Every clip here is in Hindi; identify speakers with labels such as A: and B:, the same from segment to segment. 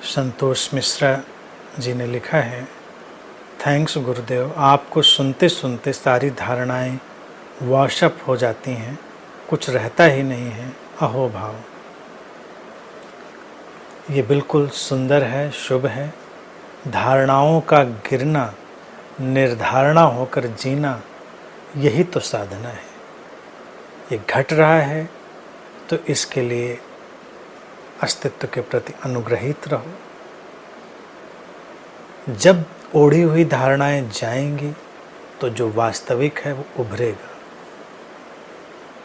A: संतोष मिश्रा जी ने लिखा है, थैंक्स गुरुदेव, आपको सुनते सुनते सारी धारणाएं वॉशअप हो जाती हैं, कुछ रहता ही नहीं है, अहो भाव। ये बिल्कुल सुंदर है, शुभ है। धारणाओं का गिरना, निर्धारणा होकर जीना, यही तो साधना है। ये घट रहा है तो इसके लिए अस्तित्व के प्रति अनुग्रहित रहो। जब ओढ़ी हुई धारणाएं जाएंगी तो जो वास्तविक है वो उभरेगा,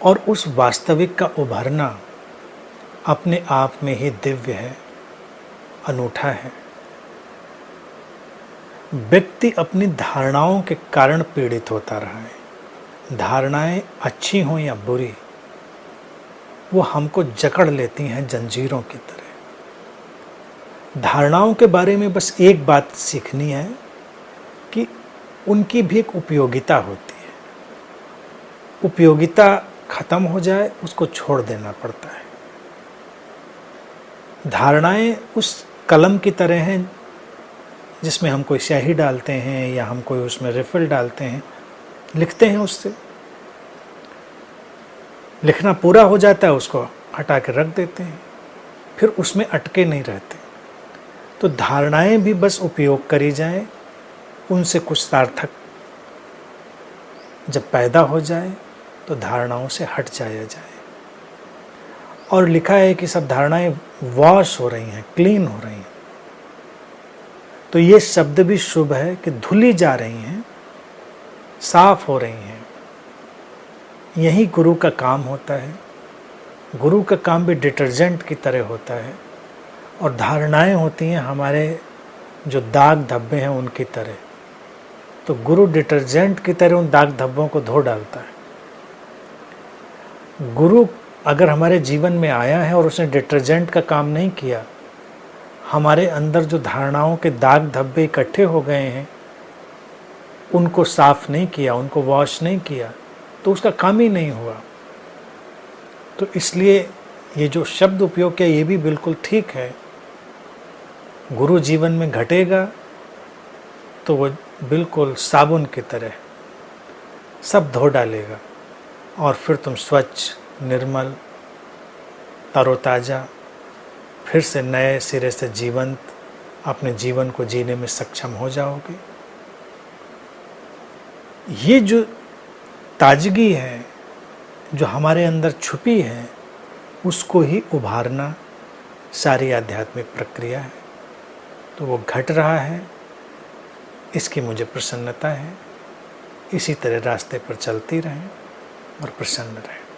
A: और उस वास्तविक का उभरना अपने आप में ही दिव्य है, अनूठा है। व्यक्ति अपनी धारणाओं के कारण पीड़ित होता रहा है। धारणाएं अच्छी हों या बुरी, वो हमको जकड़ लेती हैं जंजीरों की तरह। धारणाओं के बारे में बस एक बात सीखनी है कि उनकी भी एक उपयोगिता होती है। उपयोगिता खत्म हो जाए, उसको छोड़ देना पड़ता है। धारणाएं उस कलम की तरह हैं जिसमें हम कोई स्याही डालते हैं या हम कोई उसमें रिफिल डालते हैं, लिखते हैं, उससे लिखना पूरा हो जाता है, उसको हटा के रख देते हैं, फिर उसमें अटके नहीं रहते। तो धारणाएं भी बस उपयोग करी जाएं, उनसे कुछ सार्थक जब पैदा हो जाए तो धारणाओं से हट जाया जाए। और लिखा है कि सब धारणाएं वॉश हो रही हैं, क्लीन हो रही हैं। तो ये शब्द भी शुभ है कि धुली जा रही हैं, साफ हो रही हैं। यही गुरु का काम होता है। गुरु का काम भी डिटर्जेंट की तरह होता है, और धारणाएं होती हैं हमारे जो दाग धब्बे हैं उनकी तरह। तो गुरु डिटर्जेंट की तरह उन दाग धब्बों को धो डालता है। गुरु अगर हमारे जीवन में आया है और उसने डिटर्जेंट का काम नहीं किया, हमारे अंदर जो धारणाओं के दाग धब्बे इकट्ठे हो गए हैं उनको साफ नहीं किया, उनको वॉश नहीं किया, तो उसका काम ही नहीं हुआ। तो इसलिए ये जो शब्द उपयोग किया ये भी बिल्कुल ठीक है। गुरु जीवन में घटेगा तो वो बिल्कुल साबुन की तरह सब धो डालेगा, और फिर तुम स्वच्छ, निर्मल, तरोताज़ा, फिर से नए सिरे से जीवंत अपने जीवन को जीने में सक्षम हो जाओगे। ये जो ताजगी है जो हमारे अंदर छुपी है, उसको ही उभारना सारी आध्यात्मिक प्रक्रिया है। तो वो घट रहा है, इसकी मुझे प्रसन्नता है। इसी तरह रास्ते पर चलती रहें और प्रसन्न रहें।